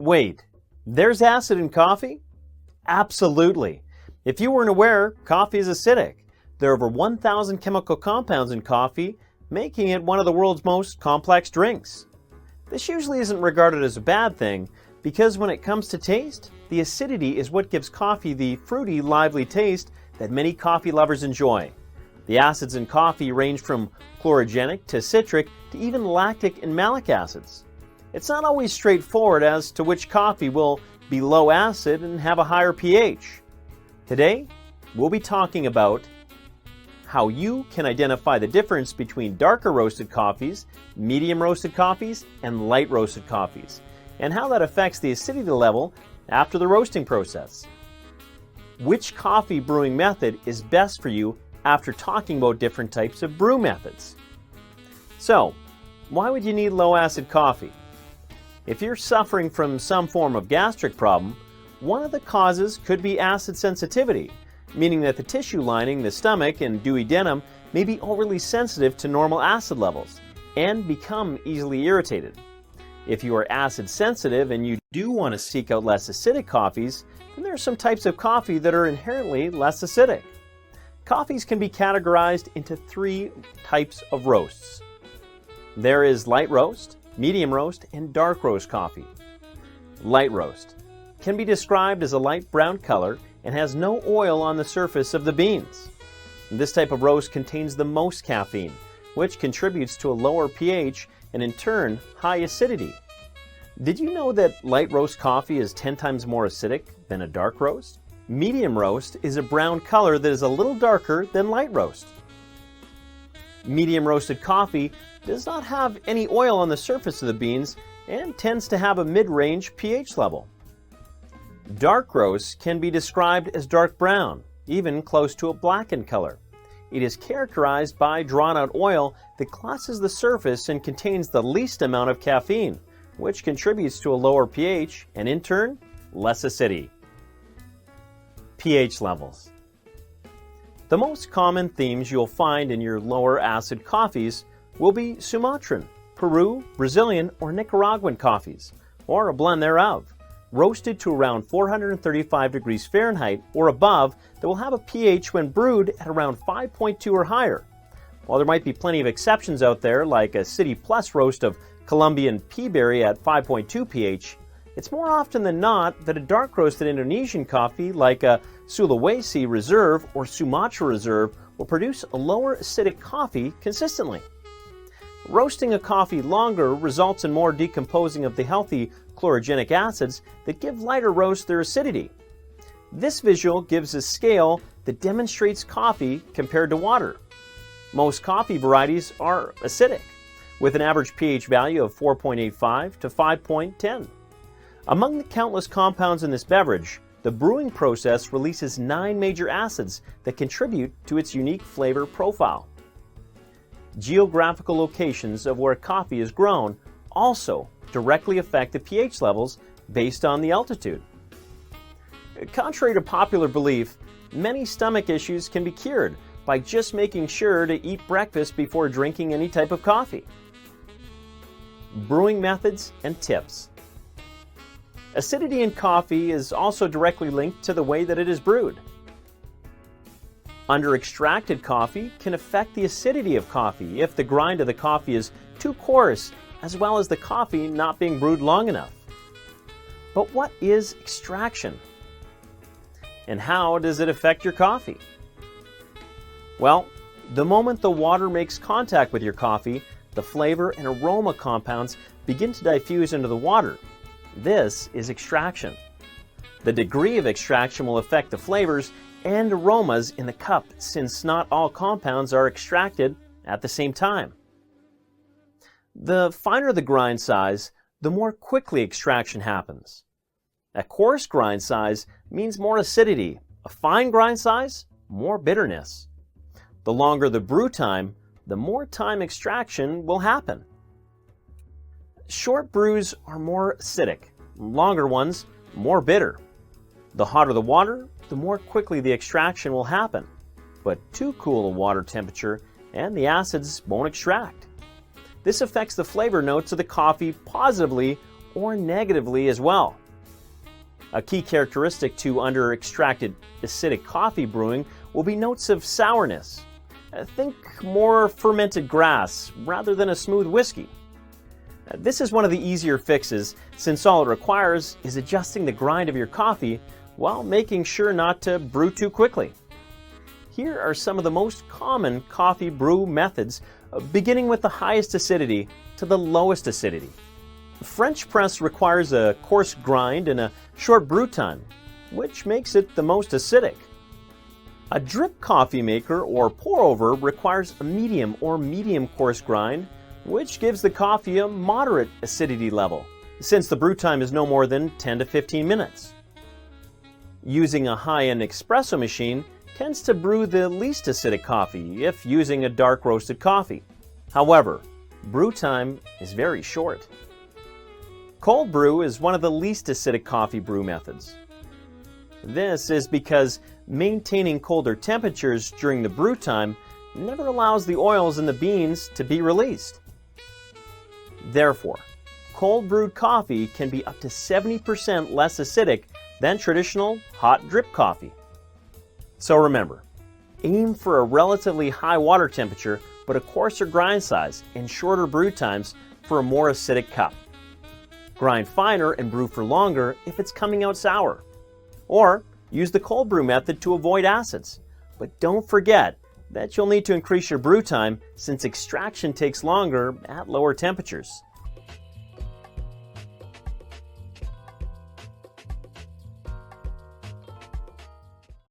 Wait, there's acid in coffee? Absolutely. If you weren't aware, coffee is acidic. There are over 1,000 chemical compounds in coffee, making it one of the world's most complex drinks. This usually isn't regarded as a bad thing, because when it comes to taste, the acidity is what gives coffee the fruity, lively taste that many coffee lovers enjoy. The acids in coffee range from chlorogenic to citric to even lactic and malic acids. It's not always straightforward as to which coffee will be low acid and have a higher pH. Today, we'll be talking about how you can identify the difference between darker roasted coffees, medium roasted coffees, and light roasted coffees, and how that affects the acidity level after the roasting process. Which coffee brewing method is best for you after talking about different types of brew methods? So, why would you need low acid coffee? If you're suffering from some form of gastric problem, one of the causes could be acid sensitivity, meaning that the tissue lining the stomach and duodenum may be overly sensitive to normal acid levels and become easily irritated. If you are acid sensitive and you do want to seek out less acidic coffees, then there are some types of coffee that are inherently less acidic. Coffees can be categorized into 3 types of roasts. There is light roast, medium roast, and dark roast coffee. Light roast can be described as a light brown color and has no oil on the surface of the beans. This type of roast contains the most caffeine, which contributes to a lower pH and in turn high acidity. Did you know that light roast coffee is 10 times more acidic than a dark roast? Medium roast is a brown color that is a little darker than light roast. Medium roasted coffee does not have any oil on the surface of the beans and tends to have a mid-range pH level. Dark roast can be described as dark brown, even close to a blackened color. It is characterized by drawn-out oil that glosses the surface and contains the least amount of caffeine, which contributes to a lower pH and, in turn, less acidity. pH levels. The most common themes you'll find in your lower acid coffees will be Sumatran, Peru, Brazilian, or Nicaraguan coffees, or a blend thereof, roasted to around 435 degrees Fahrenheit or above that will have a pH when brewed at around 5.2 or higher. While there might be plenty of exceptions out there, like a City Plus roast of Colombian peaberry at 5.2 pH, it's more often than not that a dark roasted Indonesian coffee like a Sulawesi Reserve or Sumatra Reserve will produce a lower acidic coffee consistently. Roasting a coffee longer results in more decomposing of the healthy chlorogenic acids that give lighter roasts their acidity. This visual gives a scale that demonstrates coffee compared to water. Most coffee varieties are acidic, with an average pH value of 4.85 to 5.10. Among the countless compounds in this beverage, the brewing process releases 9 major acids that contribute to its unique flavor profile. Geographical locations of where coffee is grown also directly affect the pH levels based on the altitude. Contrary to popular belief, many stomach issues can be cured by just making sure to eat breakfast before drinking any type of coffee. Brewing methods and tips. Acidity in coffee is also directly linked to the way that it is brewed. Under-extracted coffee can affect the acidity of coffee if the grind of the coffee is too coarse, as well as the coffee not being brewed long enough. But what is extraction? And how does it affect your coffee? Well, the moment the water makes contact with your coffee, the flavor and aroma compounds begin to diffuse into the water. This is extraction. The degree of extraction will affect the flavors and aromas in the cup, since not all compounds are extracted at the same time. The finer the grind size, the more quickly extraction happens. A coarse grind size means more acidity. A fine grind size, more bitterness. The longer the brew time, the more time extraction will happen. Short brews are more acidic, longer ones more bitter. The hotter the water, the more quickly the extraction will happen. But too cool a water temperature and the acids won't extract. This affects the flavor notes of the coffee positively or negatively as well. A key characteristic to under-extracted acidic coffee brewing will be notes of sourness. Think more fermented grass rather than a smooth whiskey. This is one of the easier fixes, since all it requires is adjusting the grind of your coffee while making sure not to brew too quickly. Here are some of the most common coffee brew methods, beginning with the highest acidity to the lowest acidity. French press requires a coarse grind and a short brew time, which makes it the most acidic. A drip coffee maker or pour-over requires a medium or medium coarse grind, which gives the coffee a moderate acidity level, since the brew time is no more than 10 to 15 minutes. Using a high-end espresso machine tends to brew the least acidic coffee if using a dark roasted coffee. However, brew time is very short. Cold brew is one of the least acidic coffee brew methods. This is because maintaining colder temperatures during the brew time never allows the oils in the beans to be released. Therefore, cold brewed coffee can be up to 70% less acidic than traditional hot drip coffee. So remember, aim for a relatively high water temperature but a coarser grind size and shorter brew times for a more acidic cup. Grind finer and brew for longer if it's coming out sour. Or use the cold brew method to avoid acids. But don't forget that you'll need to increase your brew time since extraction takes longer at lower temperatures.